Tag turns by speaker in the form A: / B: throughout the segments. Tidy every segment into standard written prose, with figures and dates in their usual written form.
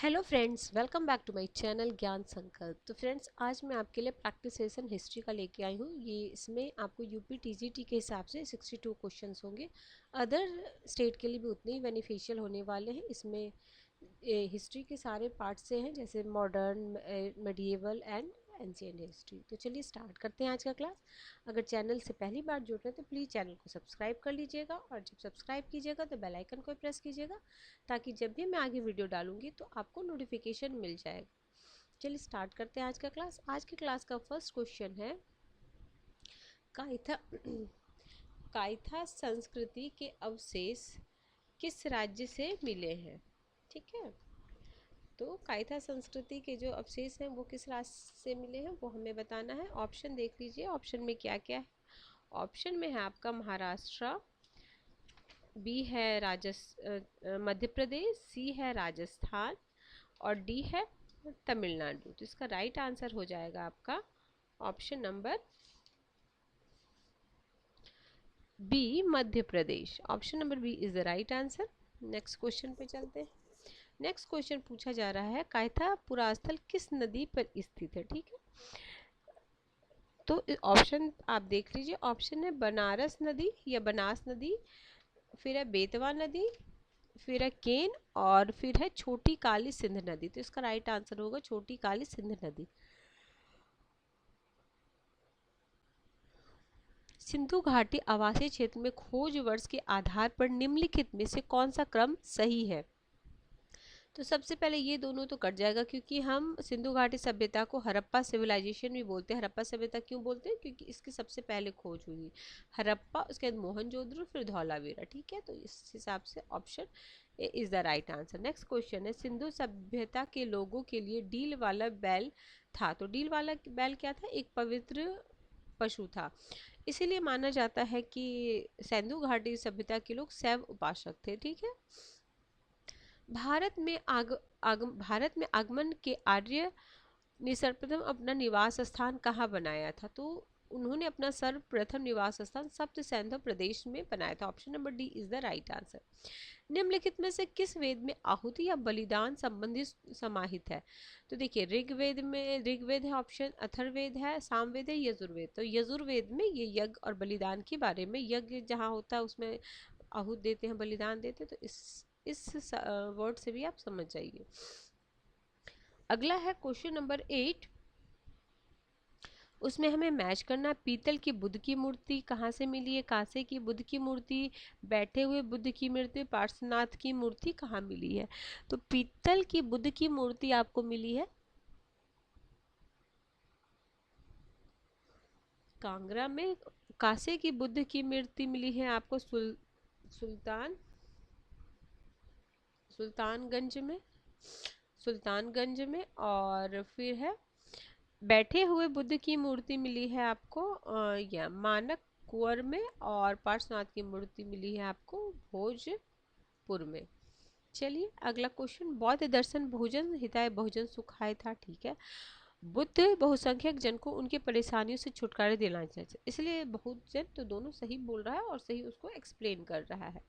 A: Hello friends, welcome back to my channel Gyan Sankalp. तो friends, आज मैं आपके लिए प्रैक्टिस सेशन हिस्ट्री का लेके आई हूँ। ये इसमें आपको यूपी टीजीटी के हिसाब से 62 क्वेश्चंस होंगे। अदर स्टेट के लिए भी उतने ही बेनिफिशियल होने वाले हैं। इसमें हिस्ट्री के सारे पार्ट्स से हैं, जैसे modern, medieval and ancient history. तो चलिए स्टार्ट करते हैं आज का क्लास। अगर चैनल से पहली बार जुड़ रहे हैं तो प्लीज़ चैनल को सब्सक्राइब कर लीजिएगा, और जब सब्सक्राइब कीजिएगा तो बेल आइकन को प्रेस कीजिएगा, ताकि जब भी मैं आगे वीडियो डालूंगी तो आपको नोटिफिकेशन मिल जाएगा। चलिए स्टार्ट करते हैं आज का क्लास। आज के क्लास का फर्स्ट क्वेश्चन है, काइथा काइथा संस्कृति के अवशेष किस राज्य से मिले हैं? ठीक है, तो काइथा संस्कृति के जो अवशेष हैं वो किस राज्य से मिले हैं वो हमें बताना है। ऑप्शन देख लीजिए, ऑप्शन में क्या क्या है। ऑप्शन में है आपका महाराष्ट्र, बी है मध्य प्रदेश, सी है राजस्थान, और डी है तमिलनाडु। तो इसका राइट आंसर हो जाएगा आपका option number B, Madhya Pradesh. Option number B is the right answer. Next question पे चलते हैं। नेक्स्ट क्वेश्चन पूछा जा रहा है, कायथा पुरास्थल किस नदी पर स्थित है? ठीक है, तो ऑप्शन आप देख लीजिए। ऑप्शन है बनारस नदी या बनास नदी, फिर है बेतवा नदी, फिर है केन, और फिर है छोटी काली सिंध नदी। तो इसका राइट आंसर होगा छोटी काली सिंध नदी। सिंधु घाटी आवासीय क्षेत्र में खोज वर्ष के आधार पर निम्नलिखित में से कौन सा क्रम सही है? तो सबसे पहले ये दोनों तो कट जाएगा, क्योंकि हम सिंधु घाटी सभ्यता को हड़प्पा सिविलाइजेशन भी बोलते हैं। हड़प्पा सभ्यता क्यों बोलते हैं? क्योंकि इसकी सबसे पहले खोज हुई हड़प्पा, उसके बाद मोहनजोदड़ो, फिर धौलावीरा। ठीक है, तो इस हिसाब से option A is the right answer. Next question है, सिंधु सभ्यता के लोगों के लिए डील वाला बैल था। तो डील वाला बैल क्या था? एक पवित्र पशु था। इसीलिए माना जाता है कि सिंधु घाटी सभ्यता के लोग शैव उपासक थे। ठीक है, भारत में आगमन के आर्य ने सर्वप्रथम अपना निवास स्थान कहाँ बनाया था? तो उन्होंने अपना सर्वप्रथम निवास स्थान सप्त सिंधु प्रदेश में बनाया था। Option number D is the right answer. निम्नलिखित में से किस वेद में आहुति या बलिदान संबंधी समाहित है? तो देखिए, ऋग्वेद है ऑप्शन, अथर्ववेद है, सामवेद है, यजुर्वेद। तो यजुर्वेद में ये यज्ञ और बलिदान के बारे में, यज्ञ जहाँ होता है उसमें आहूत देते हैं, बलिदान देते हैं। तो इस वर्ड से भी आप समझ जाइए। अगला है क्वेश्चन नंबर 8। उसमें हमें मैच करना, पीतल की बुद्ध की मूर्ति कहाँ से मिली है? कांसे की बुद्ध की मूर्ति, बैठे हुए बुद्ध की मूर्ति, पार्श्वनाथ की मूर्ति कहाँ मिली है? तो पीतल की बुद्ध की मूर्ति आपको मिली है कांगड़ा में। कांसे की बुद्ध की मूर्ति मिली है आपको सुल्तानगंज में सुल्तानगंज में। और फिर है बैठे हुए बुद्ध की मूर्ति मिली है आपको या मानक कुंवर में, और पार्श्वनाथ की मूर्ति मिली है आपको भोजपुर में। चलिए अगला क्वेश्चन, बौद्ध दर्शन भोजन हिताय बहुजन सुखाय था। ठीक है, बुद्ध बहुसंख्यक जन को उनकी परेशानियों से छुटकारा दिलाना चाहिए, इसलिए बहुजन तो दोनों सही बोल रहा है और सही उसको एक्सप्लेन कर रहा है।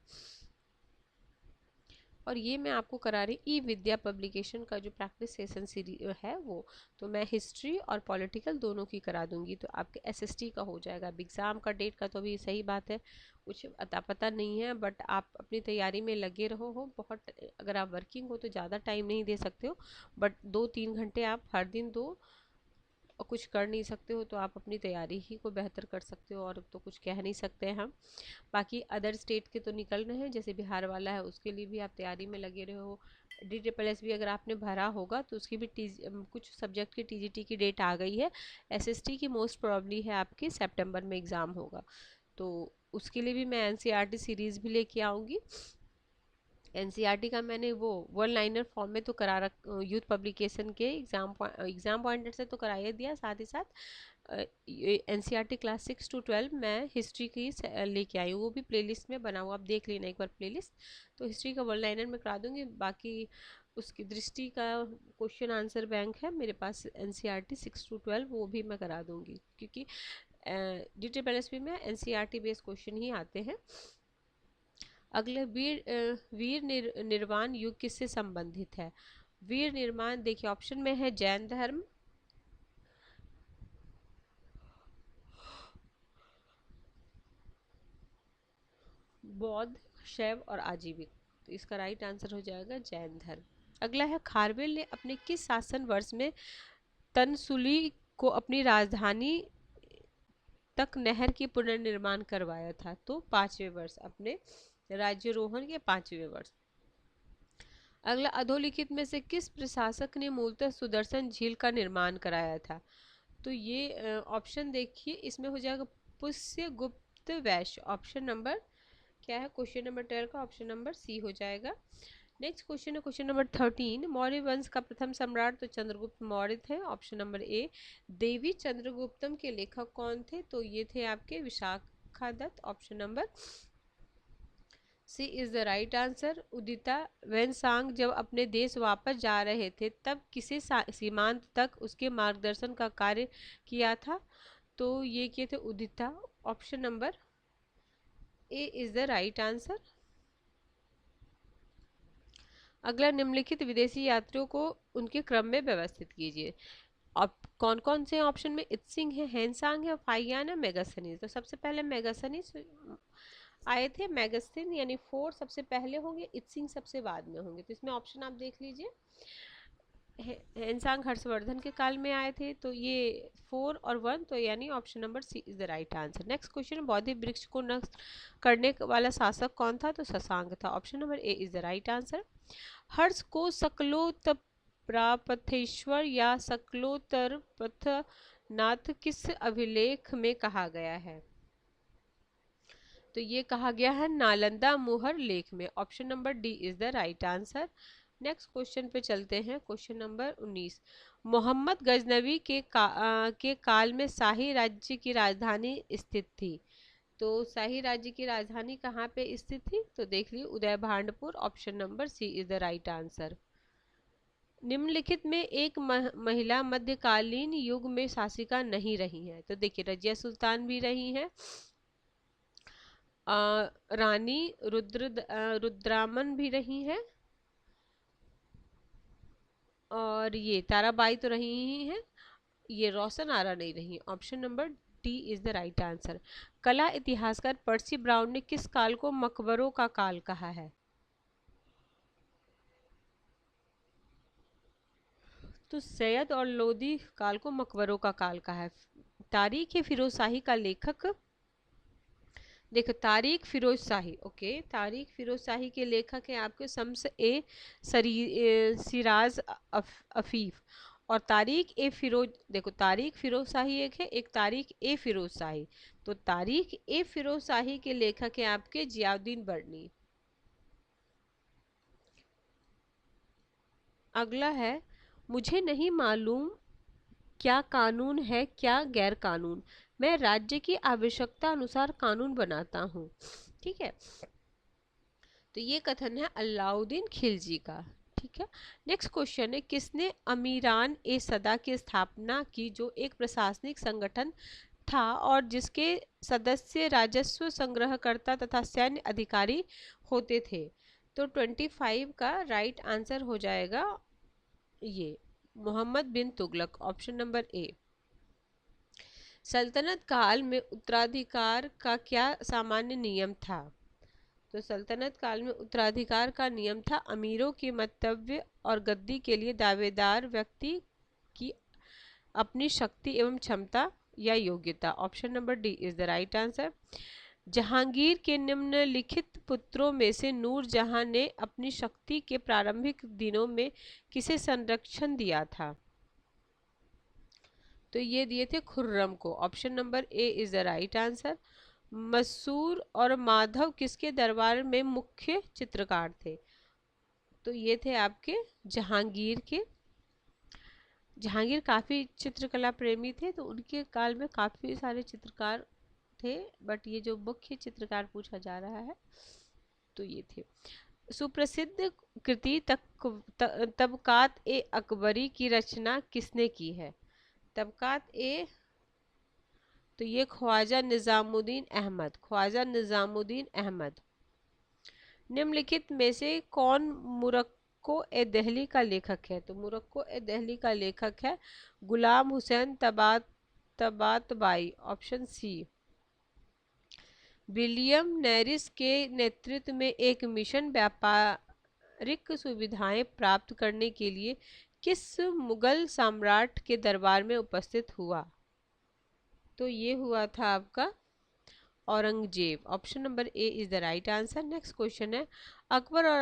A: और ये मैं आपको करा रही ई विद्या पब्लिकेशन का जो प्रैक्टिस सेशन सीरीज है वो, तो मैं हिस्ट्री और पॉलिटिकल दोनों की करा दूंगी। तो आपके एसएसटी का हो जाएगा। अब एग्ज़ाम का डेट का तो अभी सही बात है कुछ अता पता नहीं है, बट आप अपनी तैयारी में लगे रहो हो। बहुत, अगर आप वर्किंग हो तो ज़्यादा टाइम नहीं दे सकते हो, बट 2-3 घंटे आप हर दिन दो। और कुछ कर नहीं सकते हो तो आप अपनी तैयारी ही को बेहतर कर सकते हो, और तो कुछ कह नहीं सकते हैं हम। बाकी अदर स्टेट के तो निकल रहे हैं, जैसे बिहार वाला है उसके लिए भी आप तैयारी में लगे रहे हो। DSSS भी अगर आपने भरा होगा तो उसकी भी कुछ सब्जेक्ट की TGT की डेट आ गई है। SST की मोस्ट प्रॉब्ली है आपकी सितंबर में एग्ज़ाम होगा, तो उसके लिए भी मैं NCERT सीरीज़ भी लेके आऊँगी। NCERT का मैंने वो 1 लाइनर फॉर्म में तो करा रख, यूथ पब्लिकेशन के एग्ज़ाम पॉइंटेड से तो करा ही दिया। साथ ही साथ NCERT क्लास 6 to 12 मैं हिस्ट्री की लेके आई हूँ, वो भी प्लेलिस्ट में बना हुआ, आप देख लेना एक बार प्लेलिस्ट। तो हिस्ट्री का 1 लाइनर में करा दूंगी। बाकी उसकी दृष्टि का क्वेश्चन आंसर बैंक है मेरे पास NCERT 6 to 12, वो भी मैं करा दूंगी, क्योंकि DSSS में NCERT बेस्ड क्वेश्चन ही आते हैं। अगले वीर निर्वाण युग किससे संबंधित है? वीर निर्माण देखिए ऑप्शन में है जैन धर्म, बौद्ध, शैव और आजीविक। तो इसका राइट आंसर हो जाएगा जैन धर्म। अगला है खारवेल ने अपने किस शासन वर्ष में तनसुली को अपनी राजधानी तक नहर की पुनर्निर्माण करवाया था? तो 5वें वर्ष, अपने राज्यारोहण के 5वें वर्ष। अगला अधोलिखित में से किस प्रशासक ने मूलतः सुदर्शन झील का निर्माण कराया था? तो ये ऑप्शन देखिए, इसमें हो जाएगा पुष्यगुप्त वैश्य। ऑप्शन नंबर क्या है क्वेश्चन नंबर 12 का? ऑप्शन नंबर सी हो जाएगा। नेक्स्ट क्वेश्चन है क्वेश्चन नंबर 13। मौर्य वंश का प्रथम सम्राट तो चंद्रगुप्त मौर्य थे। ऑप्शन नंबर ए। देवी चंद्रगुप्तम के लेखक कौन थे? तो ये थे आपके Vishakhadatta. Option number C is the right answer. उदिता वेनसांग जब अपने देश वापस जा रहे थे तब किसे सीमांत तक उसके मार्गदर्शन का कार्य किया था? तो ये किए थे उदिता। Option number A is the right answer. अगला निम्नलिखित विदेशी यात्रियों को उनके क्रम में व्यवस्थित कीजिए। अब कौन कौन से ऑप्शन में इत्सिंग है, हेनसांग है, फाइयान है, मेगास्थनीज। तो सबसे पहले मेगास्थनीज आए थे। मेगास्थनीज यानी 4 सबसे पहले होंगे, इत्सिंग सबसे बाद में होंगे। तो इसमें ऑप्शन आप देख लीजिए। हेनसांग हर्षवर्धन के काल में आए थे, तो ये 4 और 1, तो यानी option number C is the right answer. Next question, बौद्धि वृक्ष को नष्ट करने वाला शासक कौन था? तो शशांक था। Option number A is the right answer. Harsha को सकलोत्प्रापथेश्वर या सकलोत्तरपथनाथ किस अभिलेख में कहा गया है? तो ये कहा गया है नालंदा मुहर लेख में। Option number D is the right answer. Next question पे चलते हैं, क्वेश्चन नंबर 19। मोहम्मद गजनवी के काल में शाही राज्य की राजधानी स्थित थी। तो शाही राज्य की राजधानी कहाँ पे स्थित थी? तो देख लीजिए Uday Bhandapur. Option number C is the right answer. निम्नलिखित में एक महिला मध्यकालीन युग में शासिका नहीं रही है। तो देखिए रजिया सुल्तान भी रही हैं, रानी रुद्रामन भी रही हैं, और ये ताराबाई तो रही ही हैं, ये रोशन आरा नहीं रही। Option number D is the right answer. कला इतिहासकार पर्सी ब्राउन ने किस काल को मकबरों का काल कहा है? तो सैयद और लोदी काल को मकबरों का काल कहा है। तारीख फिरोज शाही का लेखक, देखो तारीख फिरोज शाही, ओके, तारीख फिरोज शाही के लेखक हैं आपके शम्स ए सिराज अफीफ, और तारीख ए फिरोज, देखो तारीख फिरोज शाही एक है, एक तारीख ए फिरोज शाही। तो तारीख ए फिरोज शाही के लेखक हैं आपके जियाउद्दीन बर्नी। अगला है, मुझे नहीं मालूम क्या कानून है क्या गैर कानून, मैं राज्य की आवश्यकता अनुसार कानून बनाता हूँ। ठीक है, तो ये कथन है अलाउद्दीन खिलजी का। ठीक है, नेक्स्ट क्वेश्चन है, किसने अमीरान ए सदा की स्थापना की, जो एक प्रशासनिक संगठन था और जिसके सदस्य राजस्व संग्रहकर्ता तथा सैन्य अधिकारी होते थे? तो 25 का राइट आंसर हो जाएगा ये Muhammad bin Tughlaq. Option number A. सल्तनत काल में उत्तराधिकार का क्या सामान्य नियम था? तो सल्तनत काल में उत्तराधिकार का नियम था अमीरों के मंतव्य और गद्दी के लिए दावेदार व्यक्ति की अपनी शक्ति एवं क्षमता या योग्यता। Option number D is the right answer. Jahangir के निम्नलिखित पुत्रों में से नूरजहां ने अपनी शक्ति के प्रारंभिक दिनों में किसे संरक्षण दिया था? तो ये दिए थे खुर्रम को। Option number A is the right answer. मसूर और माधव किसके दरबार में मुख्य चित्रकार थे? तो ये थे आपके जहांगीर के। जहांगीर काफ़ी चित्रकला प्रेमी थे, तो उनके काल में काफ़ी सारे चित्रकार थे, बट ये जो मुख्य चित्रकार पूछा जा रहा है तो ये थे। सुप्रसिद्ध कृति तबकात ए अकबरी की रचना किसने की है? तबकात ए, तो ये ख्वाजा निजामुद्दीन अहमद, ख्वाजा निजामुद्दीन अहमद। निम्नलिखित में से कौन मुरक्को ए दहली का लेखक है? तो मुरक्को ए दहली का लेखक है Ghulam Hussain Tabatabai, option C. William Norris के नेतृत्व में एक मिशन व्यापारिक सुविधाएं प्राप्त करने के लिए किस मुगल सम्राट के दरबार में उपस्थित हुआ? तो ये हुआ था आपका Aurangzeb. Option number A is the right answer. Next question है, अकबर और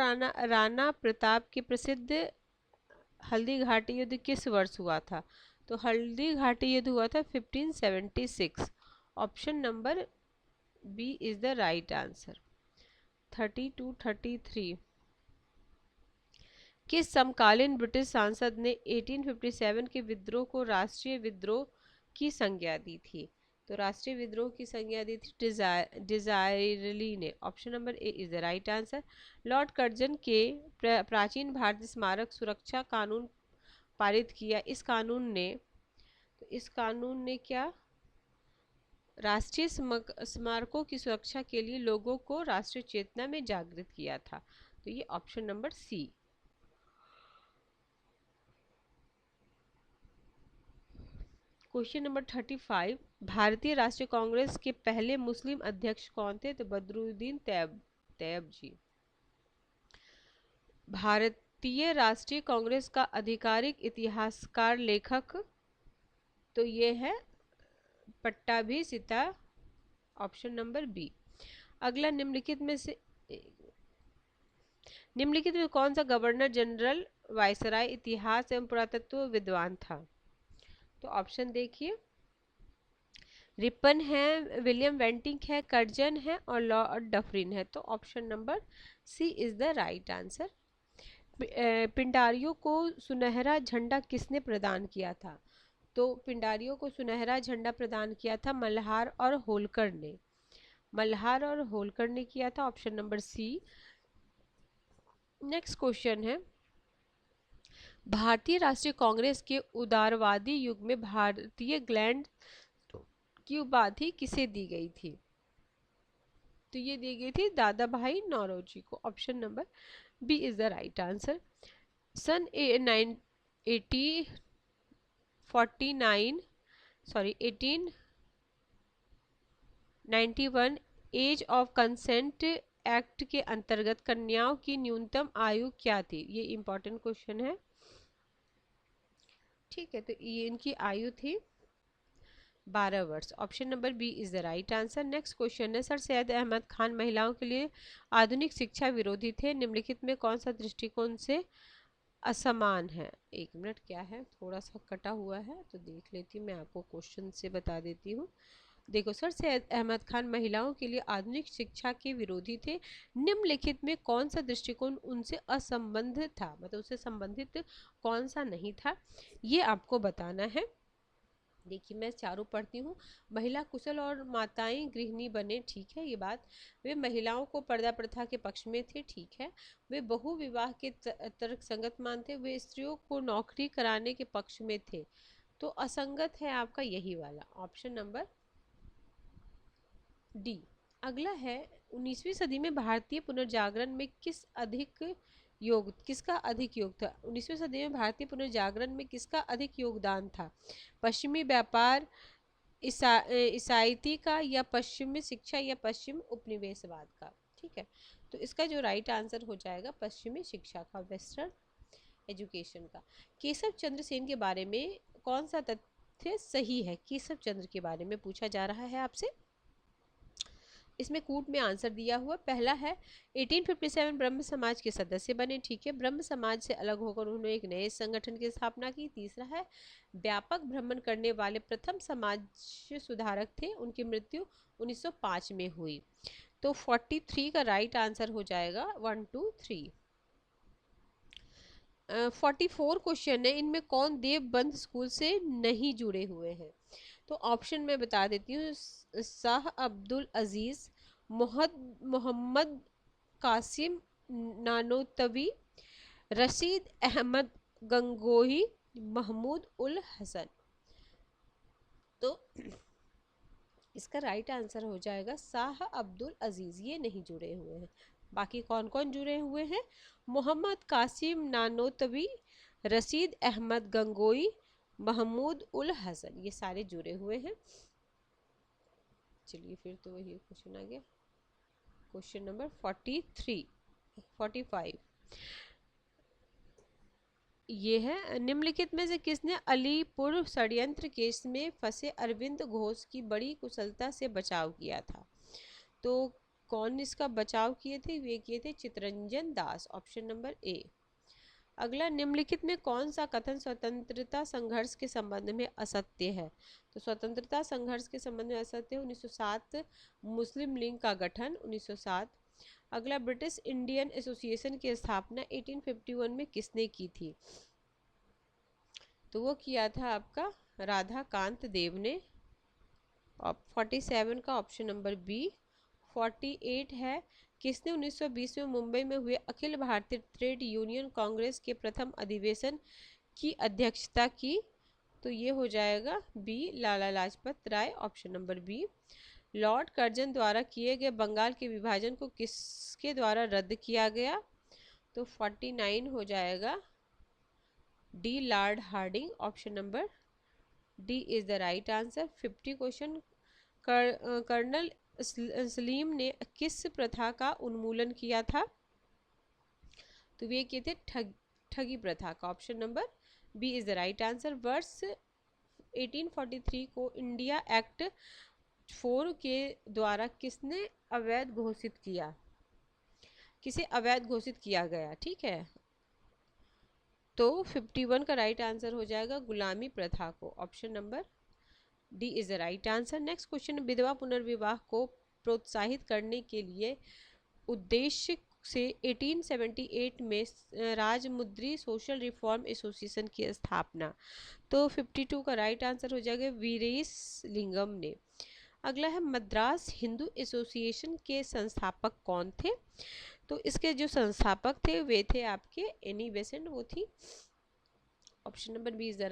A: राणा प्रताप के प्रसिद्ध हल्दी घाटी युद्ध किस वर्ष हुआ था? तो हल्दी घाटी युद्ध हुआ था 1576। Option number B is the right answer. 32-33 किस समकालीन ब्रिटिश सांसद ने 1857 के विद्रोह को राष्ट्रीय विद्रोह की संज्ञा दी थी? तो राष्ट्रीय विद्रोह की संज्ञा दी थी डिजायरली ने। Option number A is the right answer. Lord Curzon के प्राचीन भारतीय स्मारक सुरक्षा कानून पारित किया। इस कानून ने क्या राष्ट्रीय स्मारकों की सुरक्षा के लिए लोगों को राष्ट्रीय चेतना में जागृत किया था? तो ये option number C. Question number 35, भारतीय राष्ट्रीय कांग्रेस के पहले मुस्लिम अध्यक्ष कौन थे? तो बदरुद्दीन तैयब जी। भारतीय राष्ट्रीय कांग्रेस का आधिकारिक इतिहासकार लेखक, तो ये है पट्टाभी सिता, ऑप्शन नंबर बी। अगला, निम्नलिखित में कौन सा गवर्नर जनरल वायसराय इतिहास एवं पुरातत्व विद्वान था? तो ऑप्शन देखिए, रिपन है, विलियम वेंटिंग है, कर्जन है और लॉर्ड डफरिन है। तो option number C is the right answer. पिंडारियों को सुनहरा झंडा किसने प्रदान किया था? तो पिंडारियों को सुनहरा झंडा प्रदान किया था मल्हार और होलकर ने किया था। Option number C. Next question है, भारतीय राष्ट्रीय कांग्रेस के उदारवादी युग में भारतीय ग्लैंड की उपाधि किसे दी गई थी? तो ये दी गई थी दादा भाई नौरोजी को। Option number B is the right answer. सन 1891 एज ऑफ कंसेंट एक्ट के अंतर्गत कन्याओं की न्यूनतम आयु क्या थी? ये इंपॉर्टेंट क्वेश्चन है, ठीक है। तो ये इनकी आयु थी 12 वर्ष। Option number B is the right answer. Next question है, सर सैयद अहमद खान महिलाओं के लिए आधुनिक शिक्षा विरोधी थे, निम्नलिखित में कौन सा दृष्टिकोण से असमान है? एक मिनट, क्या है, थोड़ा सा कटा हुआ है तो देख लेती हूँ, मैं आपको क्वेश्चन से बता देती हूँ। देखो, सर सैयद अहमद खान महिलाओं के लिए आधुनिक शिक्षा के विरोधी थे, निम्नलिखित में कौन सा दृष्टिकोण उनसे असंबंधित था? मतलब उससे संबंधित कौन सा नहीं था, ये आपको बताना है। देखिए, मैं चारों पढ़ती हूँ। महिला कुशल और माताएं गृहिणी बने, ठीक है, ये बात। वे महिलाओं को पर्दा प्रथा के पक्ष में थे, ठीक है। वे बहु विवाह के तर्क संगत मानते। वे स्त्रियों को नौकरी कराने के पक्ष में थे। तो असंगत है आपका यही वाला, ऑप्शन नंबर डी। अगला है, 19वीं सदी में भारतीय पुनर्जागरण में किसका अधिक योग था? 19वीं सदी में भारतीय पुनर्जागरण में किसका अधिक योगदान था? पश्चिमी व्यापार, ईसाईती का, या पश्चिमी शिक्षा, या पश्चिम उपनिवेशवाद का? ठीक है, तो इसका जो राइट आंसर हो जाएगा पश्चिमी शिक्षा का, वेस्टर्न एजुकेशन का। केशव चंद्र सेन के बारे में कौन सा तथ्य सही है? केशव चंद्र के बारे में पूछा जा रहा है आपसे। इसमें कूट में आंसर दिया हुआ। पहला है 1857 ब्रह्म समाज के सदस्य बने, ठीक है। ब्रह्म समाज से अलग होकर उन्होंने एक नए संगठन की स्थापना की। तीसरा है व्यापक भ्रमण करने वाले प्रथम समाज सुधारक थे, उनकी मृत्यु 1905 में हुई। तो 43 का राइट आंसर हो जाएगा 1 2 3। 44 क्वेश्चन है, इनमें कौन देवबंद स्कूल से नहीं जुड़े हुए हैं? तो ऑप्शन में बता देती हूँ, शाह अब्दुल अजीज, मोहम्मद कासिम नानोतवी, रशीद अहमद गंगोही, महमूद उल हसन। तो इसका राइट आंसर हो जाएगा शाह अब्दुल अजीज, ये नहीं जुड़े हुए हैं। बाकी कौन कौन जुड़े हुए हैं? मोहम्मद कासिम नानोतवी, रशीद अहमद गंगोई, महमूद उल हसन, ये सारे जुड़े हुए हैं। चलिए फिर तो वही क्वेश्चन आ गया, क्वेश्चन नंबर 45। ये है, निम्नलिखित में से किसने अलीपुर षड्यंत्र केस में फंसे अरविंद घोष की बड़ी कुशलता से बचाव किया था? तो कौन इसका बचाव किए थे? वे किए थे चितरंजन दास, ऑप्शन नंबर ए। अगला, निम्नलिखित में कौन सा कथन स्वतंत्रता संघर्ष के संबंध में असत्य है? तो स्वतंत्रता संघर्ष के संबंध में असत्य है 1907 मुस्लिम लीग का गठन 1907। अगला, ब्रिटिश इंडियन एसोसिएशन की स्थापना 1851 में किसने की थी? तो वो किया था आपका राधा कांत देव ने। 47 का ऑप्शन नंबर बी। 48 है, किसने 1920 में मुंबई में हुए अखिल भारतीय ट्रेड यूनियन कांग्रेस के प्रथम अधिवेशन की अध्यक्षता की? तो ये हो जाएगा B, Lala Lajpat Rai, option number B. Lord Curzon द्वारा किए गए बंगाल के विभाजन को किसके द्वारा रद्द किया गया? तो 49 हो जाएगा D, Lord Hardinge, option number D is the right answer. 50 question, colonel Sleeman ने किस प्रथा का उन्मूलन किया था? तो वे किए थे ठगी प्रथा का, option number B is the right answer. वर्ष 1843 को इंडिया एक्ट 4 के द्वारा किसने अवैध घोषित किया? किसे अवैध घोषित किया गया? ठीक है, तो 51 का राइट आंसर हो जाएगा गुलामी प्रथा को, option number D is the right answer. Next question, विधवा पुनर्विवाह को प्रोत्साहित करने के लिए उद्देश्य से 1878 में राजमुद्री सोशल रिफॉर्म एसोसिएशन की स्थापना। तो 52 का राइट आंसर हो जाएगा वीरेश लिंगम ने। अगला है, मद्रास हिंदू एसोसिएशन के संस्थापक कौन थे? तो इसके जो संस्थापक थे वे थे आपके एनी बेसेंट, वो थी option number B is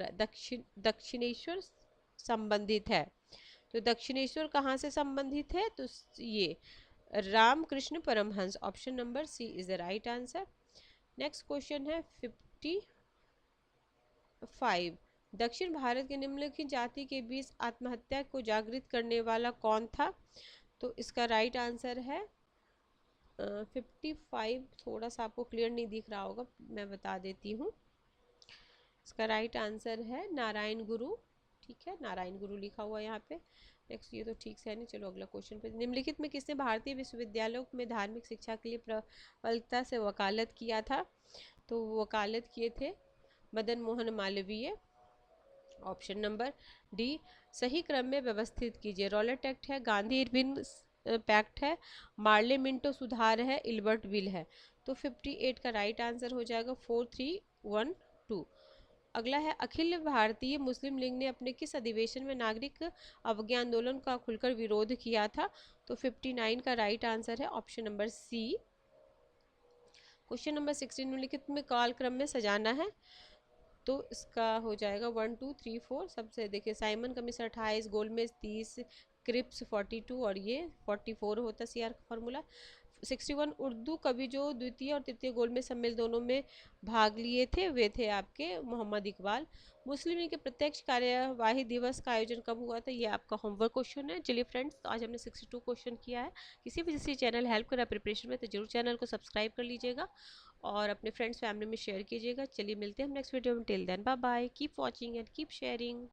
A: Dakshineswar संबंधित है। तो दक्षिणेश्वर कहाँ से संबंधित है? तो ये Ramakrishna Paramahamsa, option number C is the right answer. Next question है 55, दक्षिण भारत के निम्नलिखित जाति के बीच आत्महत्या को जागृत करने वाला कौन था? तो इसका राइट आंसर है 55, थोड़ा सा आपको क्लियर नहीं दिख रहा होगा, मैं बता देती हूँ। इसका राइट आंसर है नारायण गुरु, ठीक है, नारायण गुरु लिखा हुआ यहाँ पे। नेक्स्ट, ये तो ठीक से है नहीं, चलो अगला क्वेश्चन पे। निम्नलिखित में किसने भारतीय विश्वविद्यालयों में धार्मिक शिक्षा के लिए प्रबलता से वकालत किया था? तो वकालत किए थे Madan Mohan Malviya, option number D. सही क्रम में व्यवस्थित कीजिए, रॉलेट एक्ट है, गांधी इरविन पैक्ट है, मार्ले मिंटो सुधार है, इल्बर्ट विल है। तो 58 का राइट आंसर हो जाएगा 4312। अगला है, अखिल भारतीय मुस्लिम लीग ने अपने किस अधिवेशन में नागरिक अवज्ञा आंदोलन का खुलकर विरोध किया था? तो 59 का राइट आंसर है option number C. Question number 16, निम्नलिखित में काल क्रम में सजाना है, तो इसका हो जाएगा 1 2 3 4। सबसे देखिए, साइमन कमीशन 28, गोलमेज 30, क्रिप्स 42 और ये 44 होता है सीआर का फॉर्मूला। 61, उर्दू कवि जो द्वितीय और तृतीय गोलमेज सम्मेलन दोनों में भाग लिए थे वे थे आपके मोहम्मद इकबाल। मुस्लिम लीग के प्रत्यक्ष कार्यवाही दिवस का आयोजन कब हुआ था? ये आपका होमवर्क क्वेश्चन है। चलिए फ्रेंड्स, तो आज हमने 62 क्वेश्चन किया है। किसी भी किसी चैनल हेल्प करा प्रिपरेशन में तो जरूर चैनल को सब्सक्राइब कर लीजिएगा और अपने फ्रेंड्स फैमिली में शेयर कीजिएगा। चलिए मिलते हैं हम नेक्स्ट वीडियो में, till then bye bye, keep watching and keep sharing.